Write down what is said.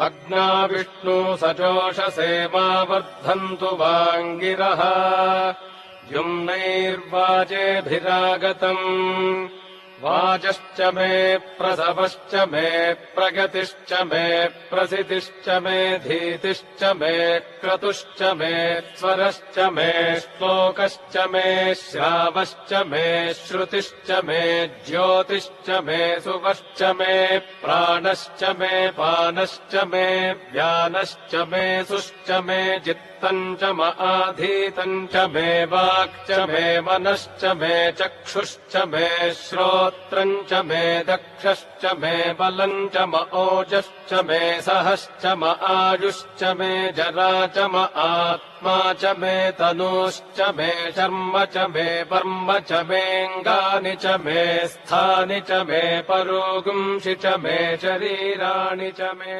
अग्ना विष्णु सजोषसे मा वर्धन्तु वाङ्गिरः युम्नैर्वाजेभिरागतम् वाजश्च मे प्रसवश्च मे प्रगतिश्च मे प्रसिद्धिश्च मे धीतिश्च मे क्रतुश्च मे स्वरश्च मे श्लोकश्च मे श्रावश्च मे श्रुतिश्च मे ज्योतिश्च मे सुवश्च मे प्राणश्च मे पानश्च मे व्यानश्च मे सुश्च मे चित्तम् च म आधीतम् च मे वाक् च मे मनश्च मे चक्षुश्च मे श्रोत्रम् च मे दक्षश्च मे बलम् च म ओजश्च मे सहश्च म आयुश्च मे जरा च म आत्मा च मे तनूश्च मे शर्म च मे वर्म च मेऽङ्गानि च मे स्थानि च मे परोगुंषि च मे शरीराणि च मे